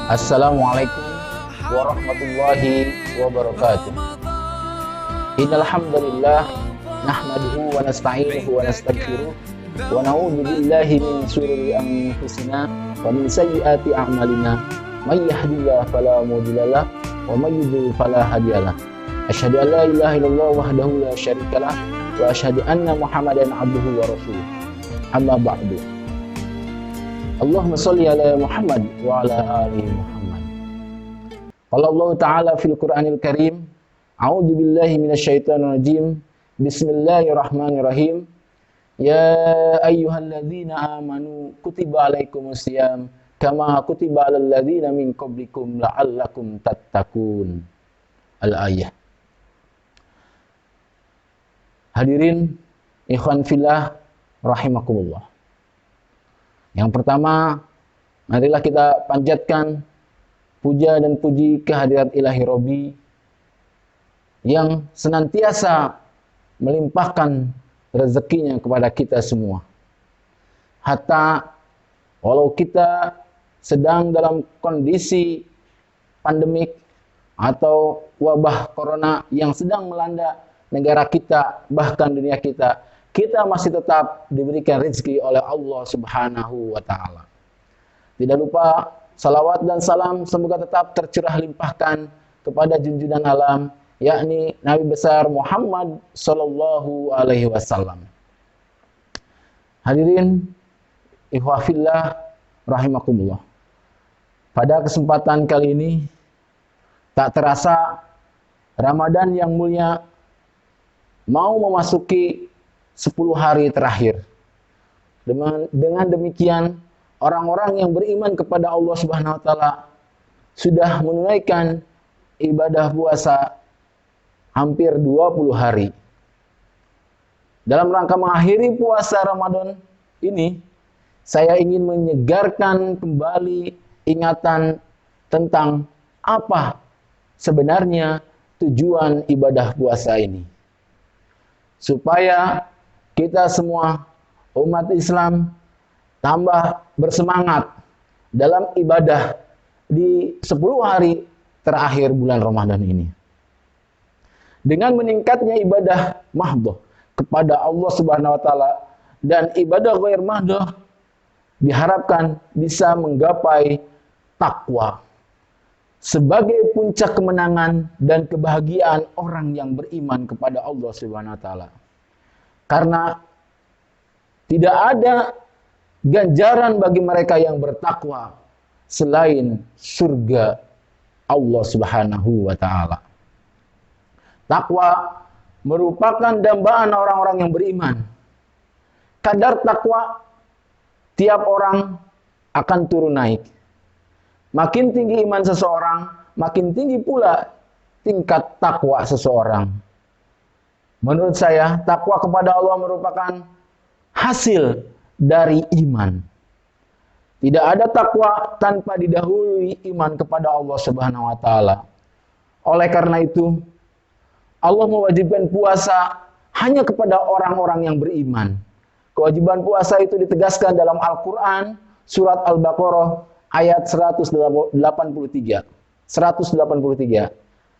Assalamualaikum warahmatullahi wabarakatuh. Innal hamdalillah nahmaduhu wa nasta'inuhu wa nastaghfiruh wa na'udzu billahi min shururi anfusina wa min sayyiati a'malina. May yahdihillahu fala mudhillalah wa may yudhlil fala hadiyalah. Asyhadu an la ilaha illallah wahdahu la syarikalah wa asyhadu anna Muhammadan abduhu wa rasuluh. Amma ba'du. Allahumma sholli ala Muhammad wa ala ali Muhammad. Qala Allah Ta'ala fil Qur'anil Karim, a'udzu billahi minasyaitonir rajim. Bismillahirrahmanirrahim. Ya ayyuhalladzina amanu kutiba alaikumus syiyam kama kutiba alal ladzina min qablikum la'allakum tattaqun. Al-ayah. Hadirin ikhwan fillah rahimakumullah. Yang pertama, marilah kita panjatkan puja dan puji kehadirat Ilahi Robbi yang senantiasa melimpahkan rezekinya kepada kita semua. Hatta walau kita sedang dalam kondisi pandemik atau wabah corona yang sedang melanda negara kita, bahkan dunia kita, kita masih tetap diberikan rezeki oleh Allah Subhanahu wa Ta'ala. Tidak lupa salawat dan salam semoga tetap tercurah limpahkan kepada junjungan alam, yakni Nabi besar Muhammad sallallahu alaihi wasallam. Hadirin ikhwah fillah rahimakumullah. Pada kesempatan kali ini tak terasa Ramadan yang mulia mau memasuki 10 hari terakhir. Dengan demikian, orang-orang yang beriman kepada Allah Subhanahu wa Ta'ala sudah menunaikan ibadah puasa hampir 20 hari. Dalam rangka mengakhiri puasa Ramadan ini, saya ingin menyegarkan kembali ingatan tentang apa sebenarnya tujuan ibadah puasa ini. Supaya kita semua umat Islam tambah bersemangat dalam ibadah di 10 hari terakhir bulan Ramadan ini. Dengan meningkatnya ibadah mahdhah kepada Allah Subhanahu wa Ta'ala dan ibadah ghair mahdhah diharapkan bisa menggapai takwa sebagai puncak kemenangan dan kebahagiaan orang yang beriman kepada Allah Subhanahu wa Ta'ala. Karena tidak ada ganjaran bagi mereka yang bertakwa selain surga Allah Subhanahu wa Ta'ala. Takwa merupakan dambaan orang-orang yang beriman. Kadar takwa tiap orang akan turun naik. Makin tinggi iman seseorang, makin tinggi pula tingkat takwa seseorang. Menurut saya, takwa kepada Allah merupakan hasil dari iman. Tidak ada takwa tanpa didahului iman kepada Allah Subhanahu wa Ta'ala. Oleh karena itu, Allah mewajibkan puasa hanya kepada orang-orang yang beriman. Kewajiban puasa itu ditegaskan dalam Al-Quran, surat Al-Baqarah, ayat 183.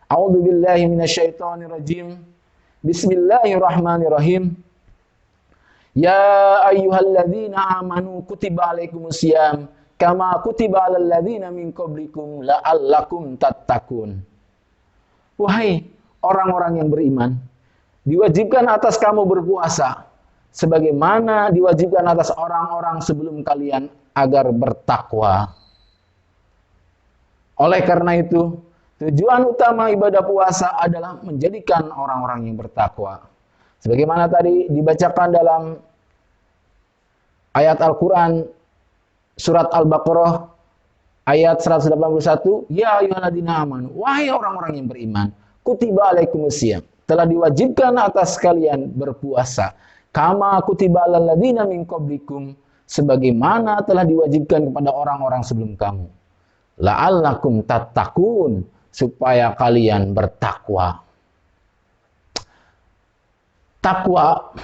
A'udzu billahi minasyaitonir rajim. Bismillahirrahmanirrahim. Ya ayyuhalladzina amanu kutiba alaikumussyiyam kama kutiba alal ladzina min qablikum la'allakum tattaqun. Wahai orang-orang yang beriman, diwajibkan atas kamu berpuasa sebagaimana diwajibkan atas orang-orang sebelum kalian agar bertakwa. Oleh karena itu, tujuan utama ibadah puasa adalah menjadikan orang-orang yang bertakwa. Sebagaimana tadi dibacakan dalam ayat Al-Quran surat Al-Baqarah ayat 181, ya ayyuhalladzina amanu, wahai orang-orang yang beriman, kutiba alaikumussyiyam, telah diwajibkan atas kalian berpuasa, kama kutiba alal ladzina min qablikum, sebagaimana telah diwajibkan kepada orang-orang sebelum kamu, la'allakum tattaqun, supaya kalian bertakwa. Takwa,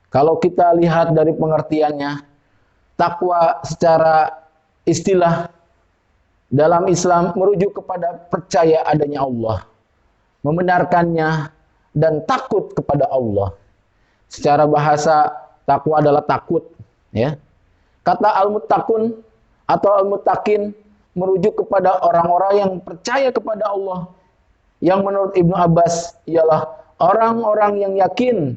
kalau kita lihat dari pengertiannya, takwa secara istilah dalam Islam merujuk kepada percaya adanya Allah, membenarkannya, dan takut kepada Allah. Secara bahasa, takwa adalah takut, ya. Kata al-muttaqun atau al-muttaqin merujuk kepada orang-orang yang percaya kepada Allah, yang menurut Ibnu Abbas ialah orang-orang yang yakin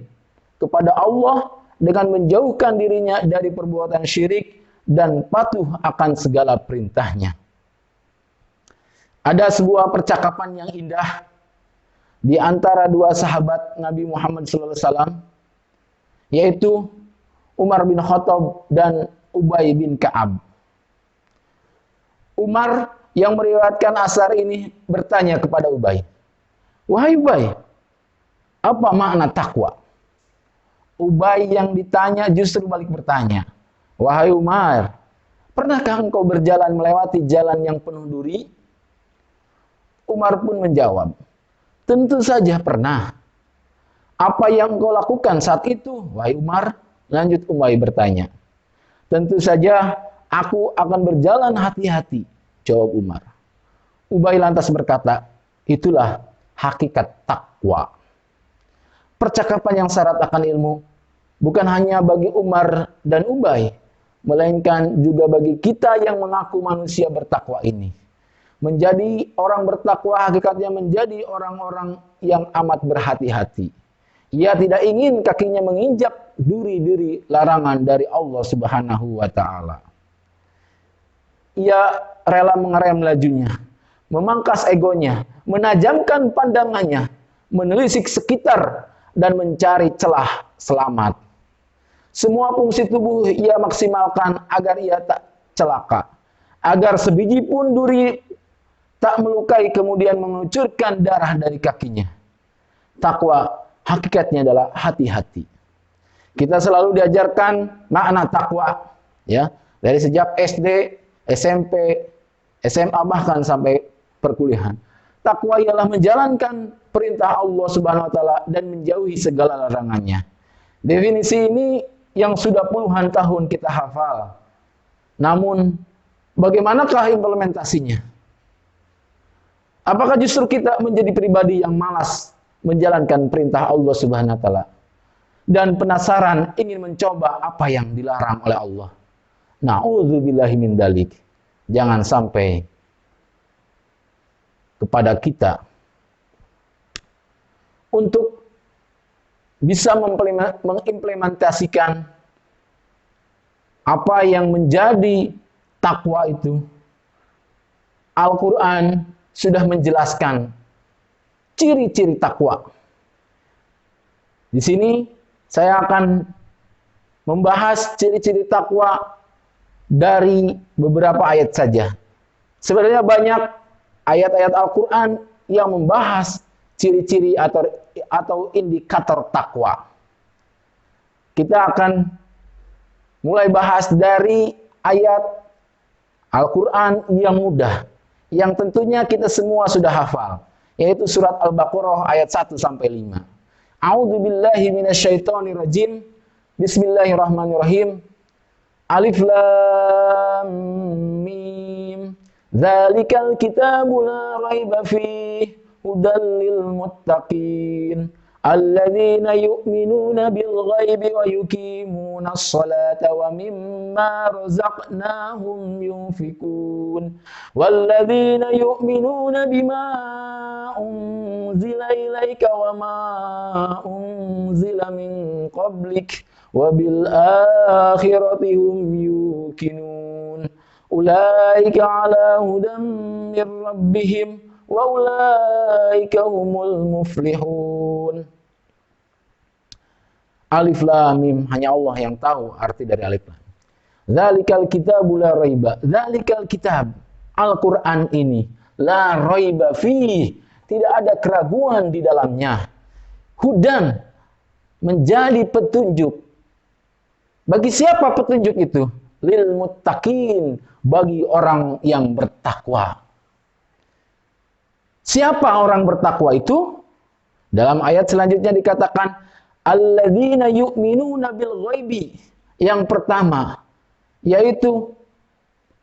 kepada Allah dengan menjauhkan dirinya dari perbuatan syirik dan patuh akan segala perintahnya. Ada sebuah percakapan yang indah di antara dua sahabat Nabi Muhammad SAW, yaitu Umar bin Khattab dan Ubay bin Ka'ab. Umar yang meriwayatkan asar ini bertanya kepada Ubay, "Wahai Ubay, apa makna takwa?" Ubay yang ditanya justru balik bertanya, "Wahai Umar, pernahkah engkau berjalan melewati jalan yang penuh duri?" Umar pun menjawab, "Tentu saja pernah." "Apa yang engkau lakukan saat itu, wahai Umar?" Lanjut Ubay bertanya. "Tentu saja aku akan berjalan hati-hati," jawab Umar. Ubay lantas berkata, "Itulah hakikat takwa." Percakapan yang syarat akan ilmu bukan hanya bagi Umar dan Ubay, melainkan juga bagi kita yang mengaku manusia bertakwa ini. Menjadi orang bertakwa hakikatnya menjadi orang-orang yang amat berhati-hati. Ia tidak ingin kakinya menginjak duri-duri larangan dari Allah Subhanahu wa Ta'ala. Ia rela mengerem lajunya, memangkas egonya, menajamkan pandangannya, menelisik sekitar, dan mencari celah selamat. Semua fungsi tubuh ia maksimalkan agar ia tak celaka, agar sebiji pun duri tak melukai kemudian mengucurkan darah dari kakinya. Takwa hakikatnya adalah hati-hati. Kita selalu diajarkan makna takwa, ya, dari sejak SD, SMP, SMA, bahkan sampai perkuliahan. Takwa ialah menjalankan perintah Allah Subhanahu wa Ta'ala dan menjauhi segala larangannya. Definisi ini yang sudah puluhan tahun kita hafal. Namun, bagaimanakah implementasinya? Apakah justru kita menjadi pribadi yang malas menjalankan perintah Allah Subhanahu wa Ta'ala dan penasaran ingin mencoba apa yang dilarang oleh Allah? Na'udzubillahi min dzalik. Jangan sampai kepada kita untuk bisa mengimplementasikan apa yang menjadi takwa itu. Al-Quran sudah menjelaskan ciri-ciri takwa. Di sini saya akan membahas ciri-ciri takwa dari beberapa ayat saja. Sebenarnya banyak ayat-ayat Al-Quran yang membahas ciri-ciri atau indikator takwa. Kita akan mulai bahas dari ayat Al-Quran yang mudah, yang tentunya kita semua sudah hafal, yaitu surat Al-Baqarah ayat 1-5. A'udzubillahi minasyaitonirrajim. Bismillahirrahmanirrahim. Alif lam mim. Dzalikal kitabu la raiba fihi hudal lil muttaqin alladzina yu'minuna bil ghaibi wa yuqimunas salata wa mimma razaqnahum yunfikun walladzina yu'minuna bima unzila ilaika wa ma unzila min qablik wa bil akhirati hum yuqinun ulaika ala hudan mir rabbihim wa ulaika humul muflihun. Alif lam mim, hanya Allah yang tahu arti dari alif lam. Dzalikal kitabu la raiba. Dzalikal kitab, Al-Qur'an ini, la raiba fihi, tidak ada keraguan di dalamnya. Hudan, menjadi petunjuk. Bagi siapa petunjuk itu? Lil muttaqin, bagi orang yang bertakwa. Siapa orang bertakwa itu? Dalam ayat selanjutnya dikatakan alladzina yu'minuna bil ghaibi. Yang pertama yaitu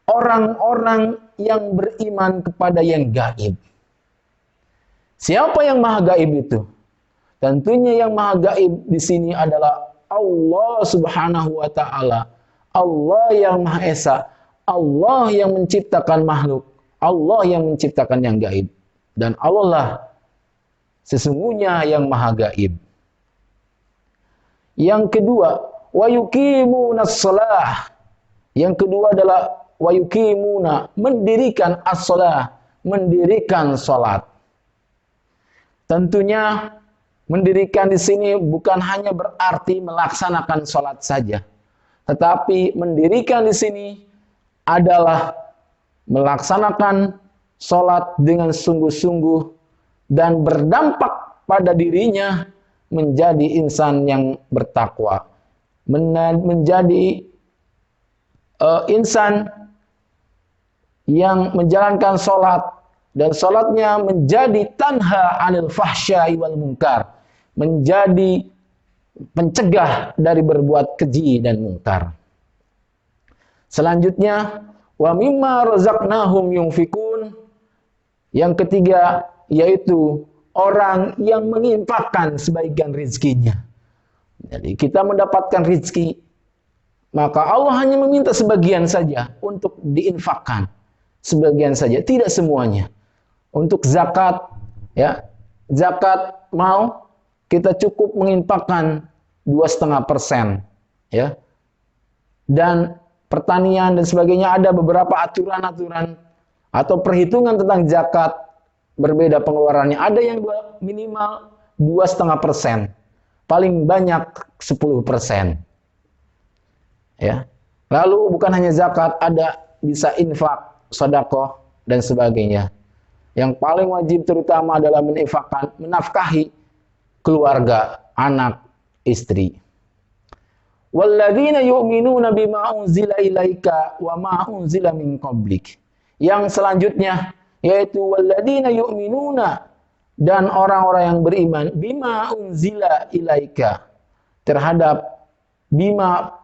orang-orang yang beriman kepada yang gaib. Siapa yang maha gaib itu? Tentunya yang maha gaib di sini adalah Allah Subhanahu wa taala. Allah yang Maha Esa, Allah yang menciptakan makhluk, Allah yang menciptakan yang gaib. Dan Allah lah sesungguhnya yang maha gaib. Yang kedua, wa yuqimunas shalah. Yang kedua adalah wa yuqimuna, mendirikan as-shalah, mendirikan salat. Tentunya mendirikan di sini bukan hanya berarti melaksanakan salat saja. Tetapi mendirikan di sini adalah melaksanakan sholat dengan sungguh-sungguh dan berdampak pada dirinya menjadi insan yang bertakwa. Menjadi insan yang menjalankan sholat dan sholatnya menjadi tanha anil fahsya'i wal munkar. Menjadi pencegah dari berbuat keji dan mungkar. Selanjutnya, wa mimma razaqnahum yunfikun. Yang ketiga yaitu orang yang menginfakkan sebagian rezekinya. Jadi kita mendapatkan rezeki, maka Allah hanya meminta sebagian saja untuk diinfakkan. Sebagian saja, tidak semuanya. Untuk zakat, ya, zakat mau kita cukup menginfakkan 2,5%, ya. Dan pertanian dan sebagainya ada beberapa aturan-aturan atau perhitungan tentang zakat berbeda pengeluarannya. Ada yang minimal 2,5%, paling banyak 10%. Ya. Lalu bukan hanya zakat, ada bisa infak, sedekah dan sebagainya. Yang paling wajib terutama adalah menginfakkan, menafkahi keluarga, anak, istri. Walladzina yu'minuna bima unzila ilaika wa ma unzila min qablik. Yang selanjutnya yaitu walladzina yu'minuna, dan orang-orang yang beriman bima unzila ilaika, terhadap bima,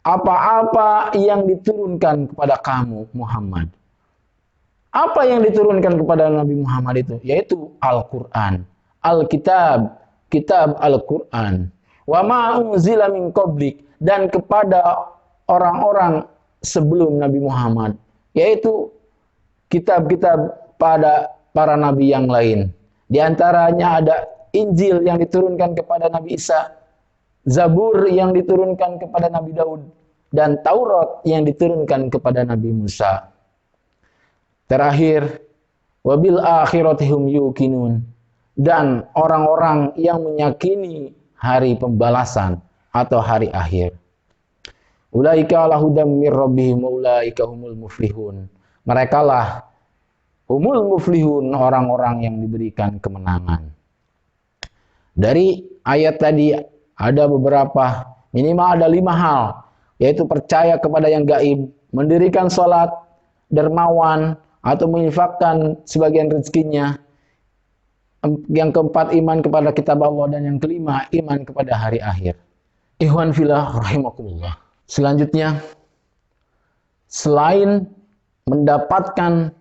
apa-apa yang diturunkan kepada kamu Muhammad. Apa yang diturunkan kepada Nabi Muhammad itu? Yaitu Al-Quran. Al-Kitab, kitab Al-Quran. Wa ma unzila min qablik, dan kepada orang-orang sebelum Nabi Muhammad, yaitu kitab-kitab pada para nabi yang lain. Di antaranya ada Injil yang diturunkan kepada Nabi Isa, Zabur yang diturunkan kepada Nabi Daud, dan Taurat yang diturunkan kepada Nabi Musa. Terakhir, wabil akhiratihum yuqinun, dan orang-orang yang meyakini hari pembalasan atau hari akhir. Ulaika ala hudam mir rabbihim wa ulaika humul muflihun. Merekalah humul muflihun, orang-orang yang diberikan kemenangan. Dari ayat tadi ada beberapa, minimal ada 5 hal, yaitu percaya kepada yang gaib, mendirikan sholat, dermawan atau menginfakkan sebagian rezekinya. Yang keempat, iman kepada kitab Allah, dan yang kelima, iman kepada hari akhir. Ikhwan fillah rahimakumullah. Selanjutnya, selain mendapatkan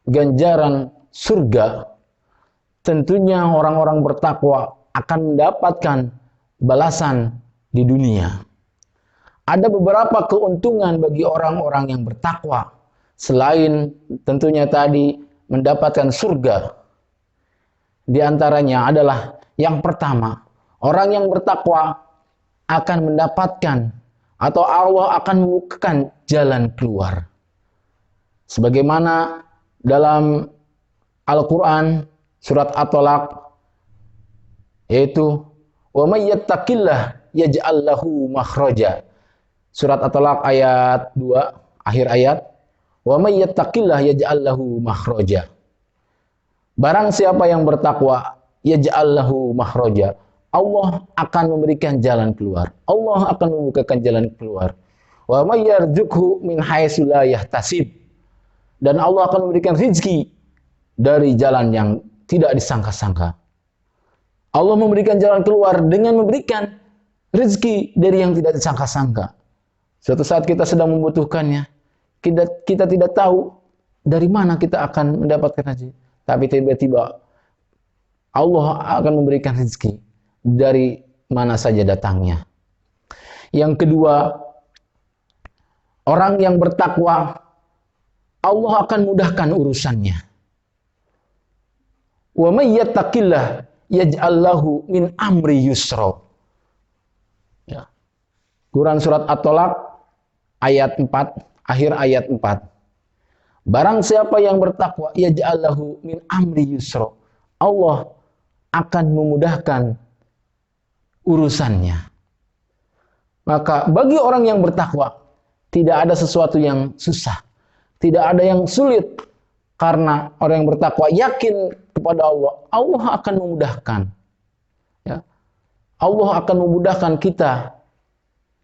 ganjaran surga, tentunya orang-orang bertakwa akan mendapatkan balasan di dunia. Ada beberapa keuntungan bagi orang-orang yang bertakwa. Selain tentunya tadi mendapatkan surga, di antaranya adalah yang pertama, orang yang bertakwa akan mendapatkan atau Allah akan membukakan jalan keluar. Sebagaimana dalam Al-Quran surat At-Tolaq, yaitu wa may yattaqillah yaj'al lahu makhraja. Surat At-Tolaq ayat 2, akhir ayat, wa may yattaqillah yaj'al lahu makhraja. Barang siapa yang bertakwa, yaj'al lahu makhraja, Allah akan memberikan jalan keluar. Allah akan membukakan jalan keluar. Wa may yarzuqhu min haitsu la yahtasib, dan Allah akan memberikan rezeki dari jalan yang tidak disangka-sangka. Allah memberikan jalan keluar dengan memberikan rezeki dari yang tidak disangka-sangka. Suatu saat kita sedang membutuhkannya, kita tidak tahu dari mana kita akan mendapatkan rezeki? Tapi tiba-tiba Allah akan memberikan rezeki dari mana saja datangnya. Yang kedua, orang yang bertakwa, Allah akan mudahkan urusannya. Wa may yattaqillah yaj'al lahu min amri yusra. Ya. Quran surat At-Tolaq ayat 4, akhir ayat 4. Barang siapa yang bertakwa, yaj'al lahu min amri yusra. Allah akan memudahkan urusannya. Maka bagi orang yang bertakwa, tidak ada sesuatu yang susah. Tidak ada yang sulit. Karena orang yang bertakwa yakin kepada Allah, Allah akan memudahkan. Ya. Allah akan memudahkan kita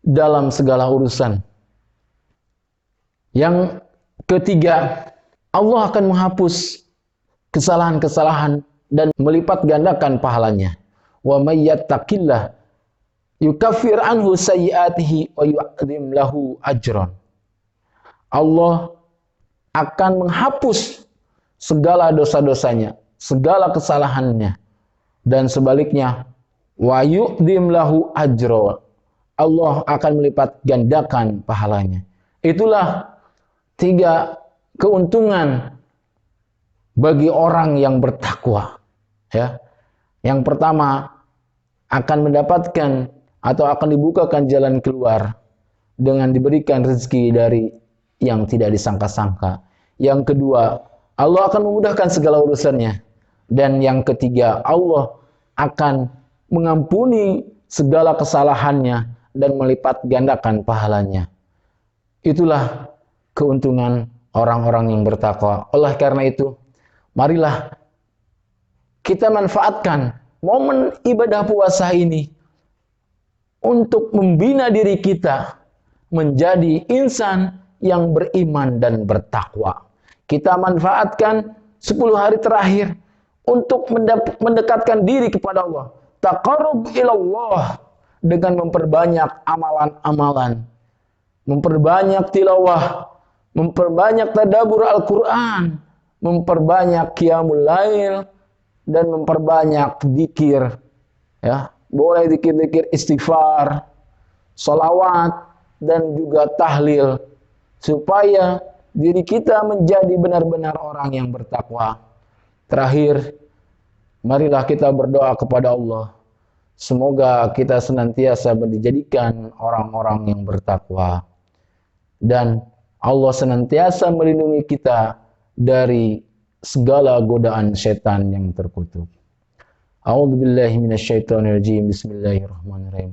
dalam segala urusan. Yang ketiga, Allah akan menghapus kesalahan-kesalahan dan melipat gandakan pahalanya. Wa may yattaqillah yukaffir anhu sayyi'atihi wa yu'adzim lahu ajran. Allah akan menghapus segala dosa-dosanya, segala kesalahannya, dan sebaliknya wa yu'dzim lahu ajran. Allah akan melipat gandakan pahalanya. Itulah 3 keuntungan bagi orang yang bertakwa. Ya. Yang pertama, akan mendapatkan atau akan dibukakan jalan keluar dengan diberikan rezeki dari yang tidak disangka-sangka. Yang kedua, Allah akan memudahkan segala urusannya. Dan yang ketiga, Allah akan mengampuni segala kesalahannya dan melipat gandakan pahalanya. Itulah keuntungan orang-orang yang bertakwa. Oleh karena itu, marilah kita manfaatkan momen ibadah puasa ini untuk membina diri kita menjadi insan yang beriman dan bertakwa. Kita manfaatkan 10 hari terakhir untuk mendekatkan diri kepada Allah. Taqarrub ilallah dengan memperbanyak amalan-amalan, memperbanyak tilawah, memperbanyak tadabbur Al-Quran, memperbanyak qiyamul lail, dan memperbanyak zikir. Ya, boleh zikir-zikir istighfar, sholawat, dan juga tahlil, supaya diri kita menjadi benar-benar orang yang bertakwa. Terakhir, marilah kita berdoa kepada Allah. Semoga kita senantiasa dijadikan orang-orang yang bertakwa. Dan Allah senantiasa melindungi kita dari segala godaan setan yang terkutuk. A'udzubillahi minasyaitonirrajim. Bismillahirrahmanirrahim.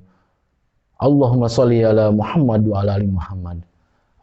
Allahumma shalli ala Muhammad wa ala ali Muhammad.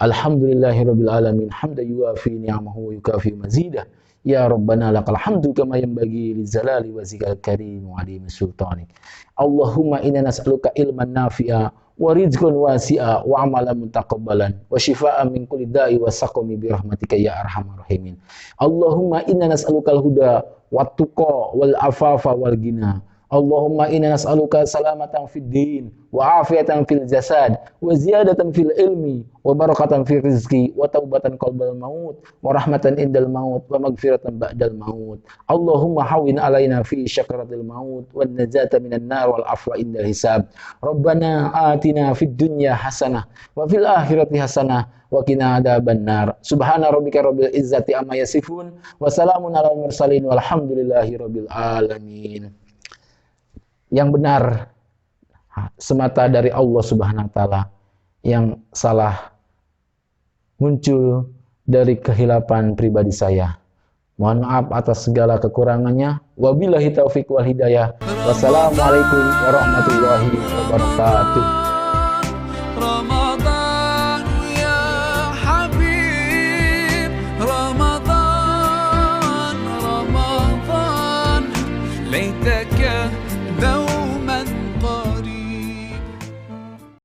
Alhamdulillahirabbil alamin, hamdan yuwafi ni'amahu wa yukafi mazidah. Ya Rabbana lakal hamdu kama yanbaghi lizzalali wajhikal karim wa adimi sultanik. Allahumma inna nas'aluka ilman nafi'a wa rizqan wasi'a wa amalan mutaqabbalan wa shifaa'an min kulli da'i wa saqami bi rahmatika ya arhamar rahimin. Allahumma inna nas'alukal huda wat tuqa wal afafa wal ghina. Allahumma inna nas'aluka salamatan fid din wa afiyatan fil jasad wa ziyadatan fil ilmi wa barakatan fil rizqi wa taubatan qalbal maut wa rahmatan indal maut wa magfiratan ba'dal maut. Allahumma hawwin alaina fi syakaratil maut wan najata minan nar wal afwa indal hisab. Rabbana atina fid dunya hasanah wa fil akhirati hasanah wa qina adzaban nar. Subhana rabbika rabbil izzati amma yasifun wa salamun alal mursalin walhamdulillahi rabbil alamin. Yang benar semata dari Allah Subhanahu wa taala, yang salah muncul dari kehilapan pribadi saya. Mohon maaf atas segala kekurangannya. Wabillahi taufik wal hidayah. Wassalamualaikum warahmatullahi wabarakatuh.